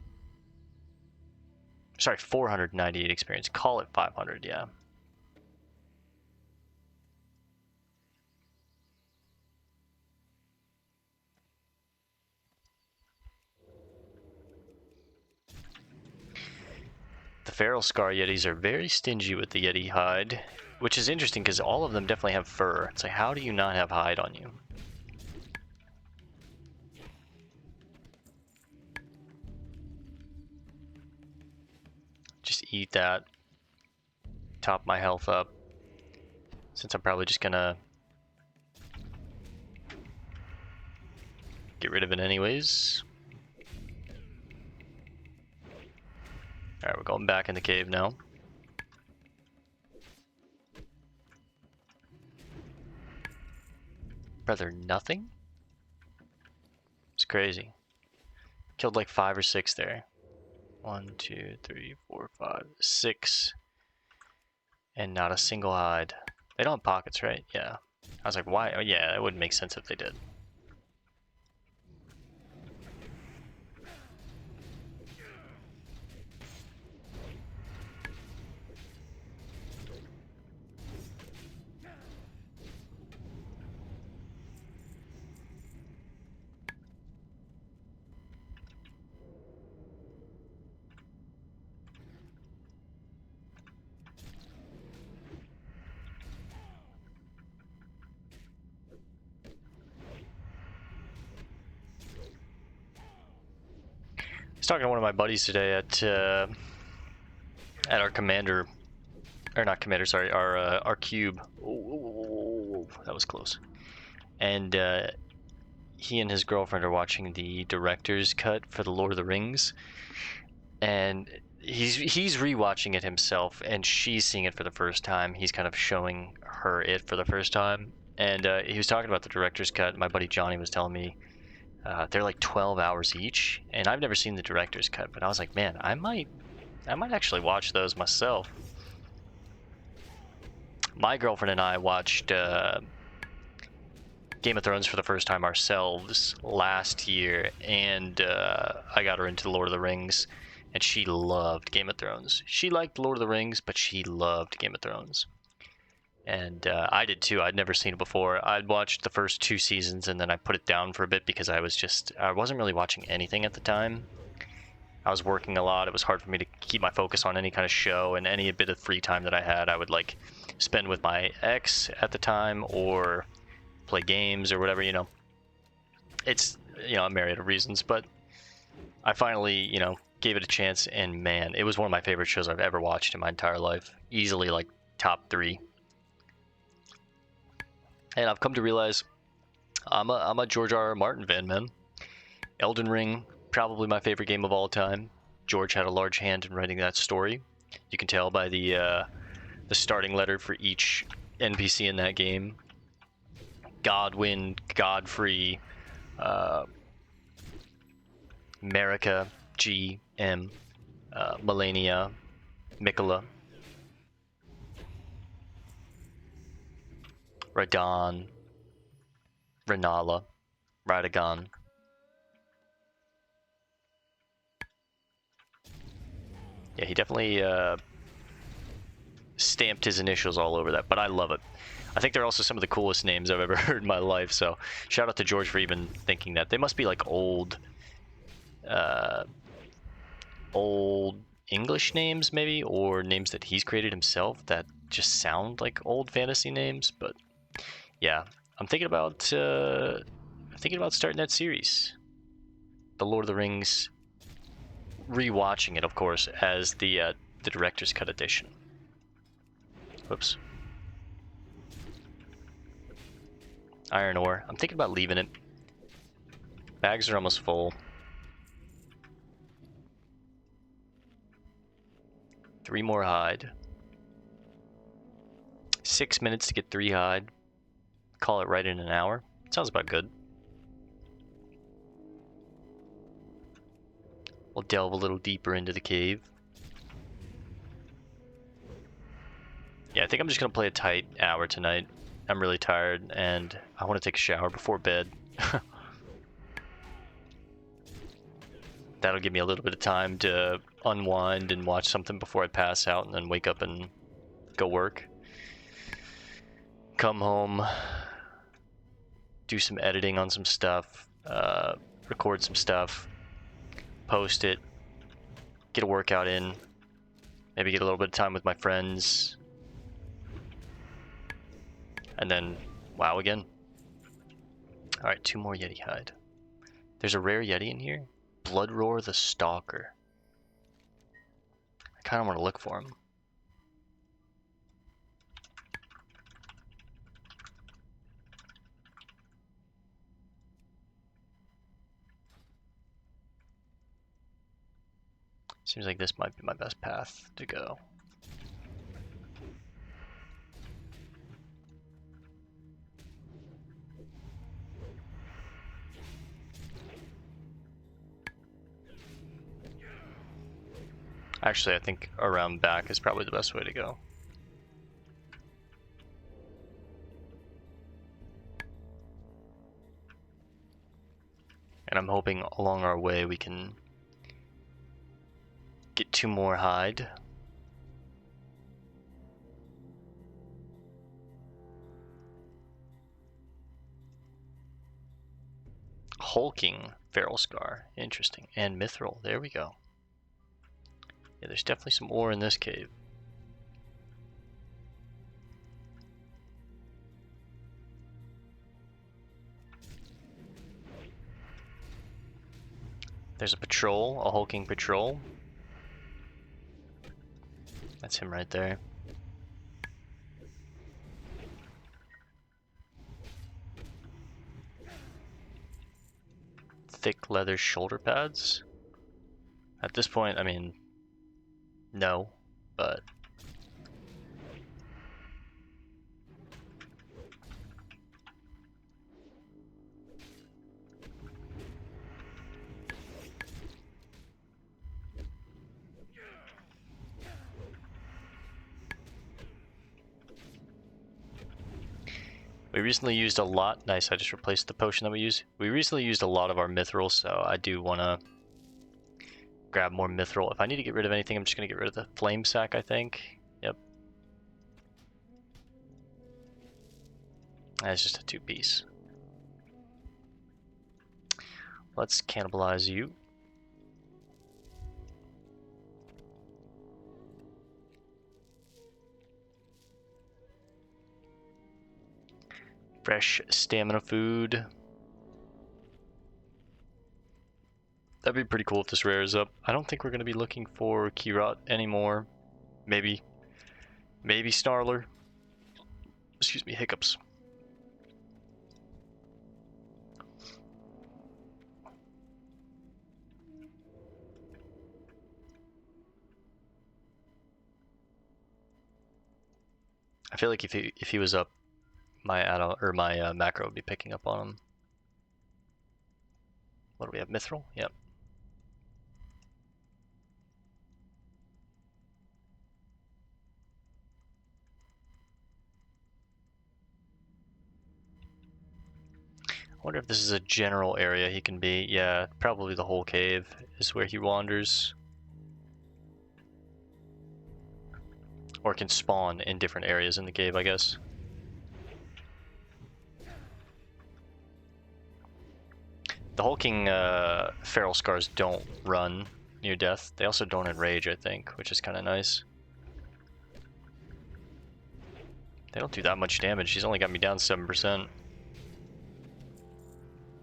sorry, 498 experience. Call it 500, yeah. the Feral Scar Yetis are very stingy with the Yeti hide, which is interesting because all of them definitely have fur. It's like, how do you not have hide on you? Just eat that. Top my health up. Since I'm probably just gonna get rid of it anyways. Alright, we're going back in the cave now. Brother, nothing? It's crazy. Killed like 5 or 6 there. 1, 2, 3, 4, 5, 6. And not a single hide. They don't have pockets, right? Yeah. I was like, why? Oh, yeah, it wouldn't make sense if they did. I was talking to one of my buddies today at our commander, or not commander, sorry, our cube. Oh, that was close. And he and his girlfriend are watching the director's cut for the Lord of the Rings, and he's rewatching it himself, and she's seeing it for the first time. He's kind of showing her it for the first time, and he was talking about the director's cut. My buddy Johnny was telling me they're like 12 hours each, and I've never seen the director's cut, but I was like, man, I might actually watch those myself. My girlfriend and I watched Game of Thrones for the first time ourselves last year, and I got her into the Lord of the Rings, and she loved Game of Thrones. She liked Lord of the Rings, but she loved Game of Thrones. And I did too. I'd never seen it before. I'd watched the first 2 seasons, and then I put it down for a bit because I wasn't really watching anything at the time. I was working a lot. It was hard for me to keep my focus on any kind of show, and any bit of free time that I had, I would like spend with my ex at the time, or play games or whatever, you know. It's, you know, I'm married for reasons, but I finally, you know, gave it a chance, and man, it was one of my favorite shows I've ever watched in my entire life. Easily like top 3. And I've come to realize I'm a George R. R. Martin fan, man. Elden Ring, probably my favorite game of all time. George had a large hand in writing that story. You can tell by the starting letter for each NPC in that game. Godwyn, Godfrey, Marika, G, M, Melania, Mikola, Radon, Renala, Radagon. Yeah, he definitely stamped his initials all over that, but I love it. I think they're also some of the coolest names I've ever heard in my life, so shout out to George for even thinking that. They must be like old English names maybe, or names that he's created himself that just sound like old fantasy names. But yeah, I'm thinking about starting that series, the Lord of the Rings, rewatching it, of course, as the director's cut edition. Whoops. Iron ore. I'm thinking about leaving it. Bags are almost full. 3 more hide. 6 minutes to get 3 hide. Call it right in an hour. Sounds about good. We'll delve a little deeper into the cave. Yeah, I think I'm just gonna play a tight hour tonight. I'm really tired, and I want to take a shower before bed. That'll give me a little bit of time to unwind and watch something before I pass out, and then wake up and go work. Come home, do some editing on some stuff, record some stuff, post it, get a workout in, Maybe get a little bit of time with my friends. And then WoW again. Alright, 2 more Yeti hide. There's a rare Yeti in here. Bloodroar the Stalker. I kind of want to look for him. Seems like this might be my best path to go. Actually, I think around back is probably the best way to go. And I'm hoping along our way we can get 2 more hide. Hulking Feral Scar. Interesting. And Mithril. There we go. Yeah, there's definitely some ore in this cave. There's a patrol, a hulking patrol. That's him right there. Thick leather shoulder pads. At this point, I mean, no, but we recently used a lot. Nice, I just replaced the potion that we use. We recently used a lot of our mithril, so I do want to grab more mithril. If I need to get rid of anything, I'm just going to get rid of the flame sack, I think. Yep. That's just a 2-piece. Let's cannibalize you. Fresh stamina food. That'd be pretty cool if this rares up. I don't think we're going to be looking for Qiraj anymore. Maybe Snarler. Excuse me, hiccups. I feel like if he was up, my add-on or my macro would be picking up on him. What do we have? Mithril? Yep. I wonder if this is a general area he can be. Yeah, probably the whole cave is where he wanders. Or can spawn in different areas in the cave, I guess. The hulking feral scars don't run near death. They also don't enrage, I think, which is kind of nice. They don't do that much damage. He's only got me down 7%.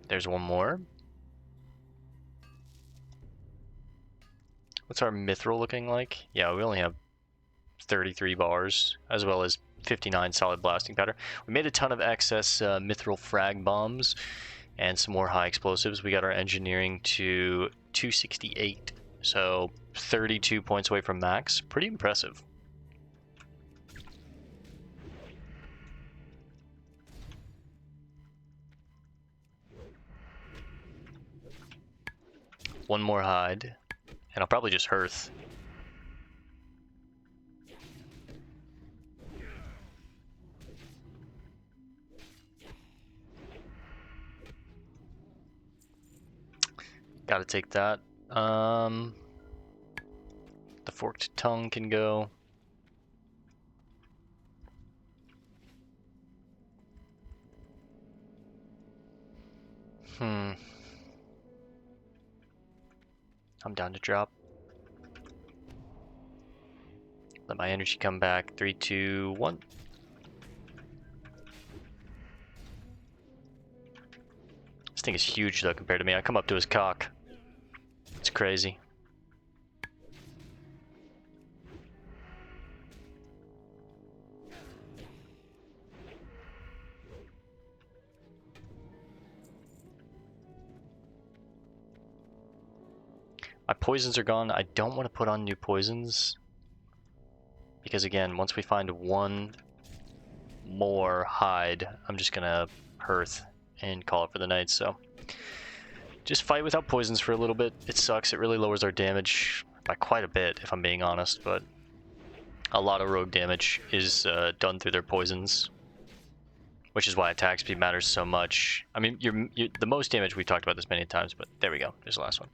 There's one more. What's our mithril looking like? Yeah, we only have 33 bars, as well as 59 solid blasting powder. We made a ton of excess mithril frag bombs and some more high explosives. We got our engineering to 268, so 32 points away from max. Pretty impressive. One more hide, and I'll probably just hearth. Gotta take that. The forked tongue can go. I'm down to drop. Let my energy come back. 3, 2, 1. This thing is huge though compared to me. I come up to his cock. It's crazy. My poisons are gone. I don't want to put on new poisons. Because again, once we find one more hide, I'm just gonna hearth and call it for the night, so. Just fight without poisons for a little bit. It sucks. It really lowers our damage by quite a bit, if I'm being honest, but a lot of rogue damage is done through their poisons. Which is why attack speed matters so much. I mean, the most damage, we've talked about this many times, but there we go. There's the last one.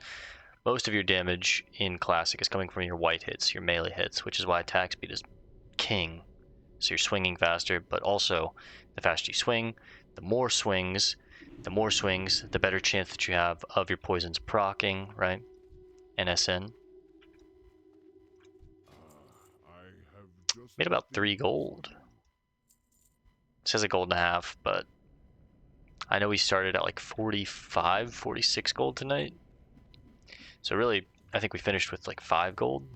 Most of your damage in Classic is coming from your white hits, your melee hits, which is why attack speed is king. So you're swinging faster, but also the faster you swing, the more swings, the better chance that you have of your poisons proccing, right? NSN. Made about 3 gold. It says a gold and a half, but I know we started at like 45, 46 gold tonight. So really, I think we finished with like 5 gold.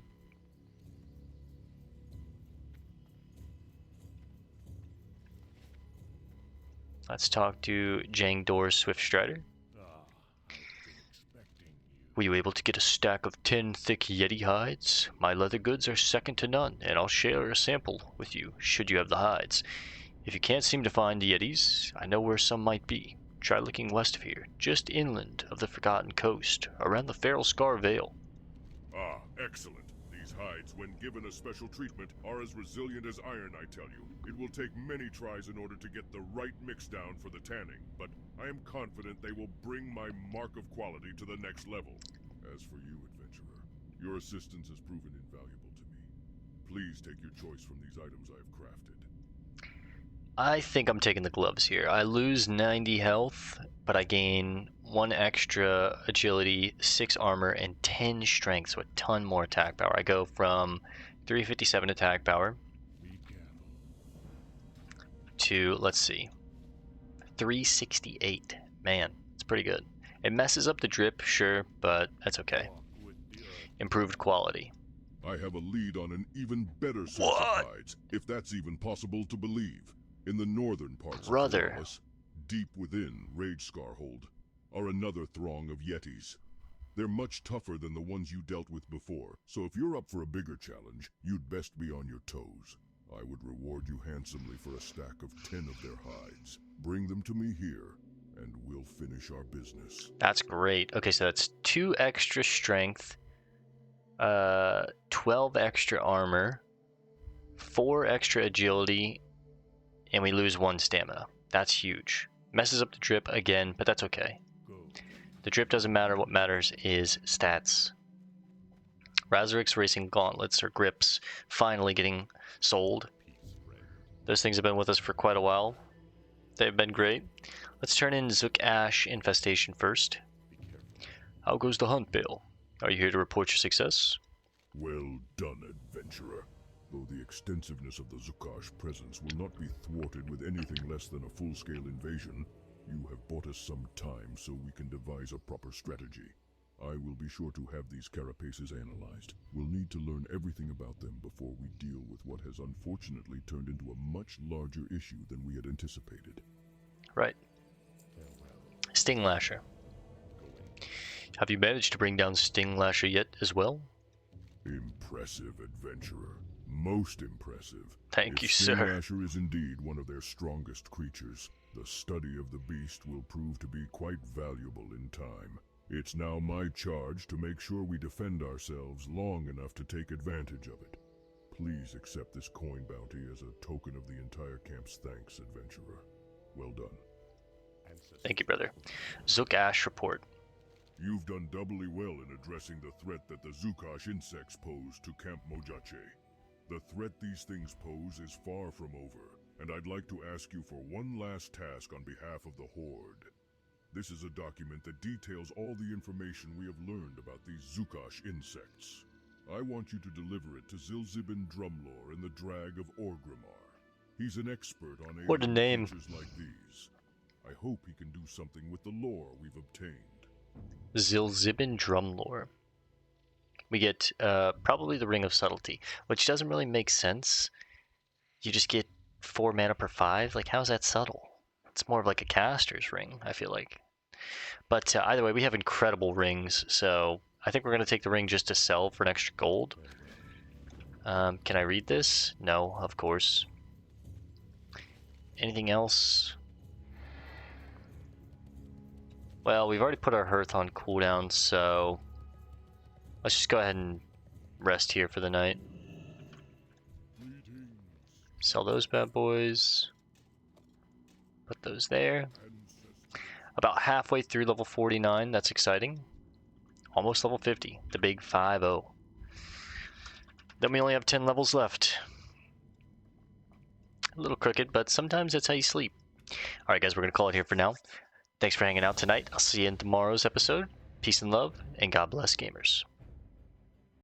Let's talk to Jang Dor's Swift Strider. Were you able to get a stack of 10 thick Yeti hides? My leather goods are second to none, and I'll share a sample with you, should you have the hides. If you can't seem to find the Yetis, I know where some might be. Try looking west of here, just inland of the Forgotten Coast, around the Feral Scar Vale. Ah, excellent. These hides, when given a special treatment, are as resilient as iron, I tell you. It will take many tries in order to get the right mix down for the tanning, but I am confident they will bring my mark of quality to the next level. As for you, adventurer, your assistance has proven invaluable to me. Please take your choice from these items I have crafted. I think I'm taking the gloves here. I lose 90 health, but I gain 1 extra agility, 6 armor, and 10 strength, so a ton more attack power. I go from 357 attack power to, let's see, 368. Man, it's pretty good. It messes up the drip, sure, but that's okay. Improved quality. I have a lead on an even better source of hides, if that's even possible to believe. In the northern parts of Carapace, deep within Rage Scarhold, are another throng of Yetis. They're much tougher than the ones you dealt with before, so if you're up for a bigger challenge, you'd best be on your toes. I would reward you handsomely for a stack of 10 of their hides. Bring them to me here, and we'll finish our business. That's great. Okay, so that's 2 extra strength, 12 extra armor, 4 extra agility, and we lose 1 stamina. That's huge. Messes up the drip again, but that's okay. The drip doesn't matter. What matters is stats. Razorix Racing Gauntlets, or grips, finally getting sold. Those things have been with us for quite a while. They've been great. Let's turn in Zukk'ash Infestation first. How goes the hunt, Bill? Are you here to report your success? Well done, adventurer. Though the extensiveness of the Zukk'ash presence will not be thwarted with anything less than a full-scale invasion, you have bought us some time so we can devise a proper strategy. I will be sure to have these carapaces analyzed. We'll need to learn everything about them before we deal with what has unfortunately turned into a much larger issue than we had anticipated. Right. Stinglasher. Have you managed to bring down Stinglasher yet as well? Impressive, adventurer. Most impressive. Thank you, sir. Stinglasher is indeed one of their strongest creatures. The study of the beast will prove to be quite valuable in time. It's now my charge to make sure we defend ourselves long enough to take advantage of it. Please accept this coin bounty as a token of the entire camp's thanks, adventurer. Well done. Thank you, brother. Zukk'ash report. You've done doubly well in addressing the threat that the Zukk'ash insects pose to Camp Mojache. The threat these things pose is far from over, and I'd like to ask you for one last task on behalf of the Horde. This is a document that details all the information we have learned about these Zukk'ash insects. I want you to deliver it to Zilzibin Drumlore in the Drag of Orgrimmar. He's an expert on What a alien name. creatures like these. I hope he can do something with the lore we've obtained. Zilzibin Drumlore. We get probably the Ring of Subtlety, which doesn't really make sense. You just get 4 mana per 5. Like, how's that subtle? It's more of like a caster's ring, I feel like. But either way, we have incredible rings, so I think we're going to take the ring just to sell for an extra gold. Can I read this? No, of course. Anything else? Well, we've already put our Hearth on cooldown, so let's just go ahead and rest here for the night. Sell those bad boys. Put those there. About halfway through level 49, that's exciting. Almost level 50, the big 5-0. Then we only have 10 levels left. A little crooked, but sometimes that's how you sleep. Alright guys, we're going to call it here for now. Thanks for hanging out tonight. I'll see you in tomorrow's episode. Peace and love, and God bless gamers.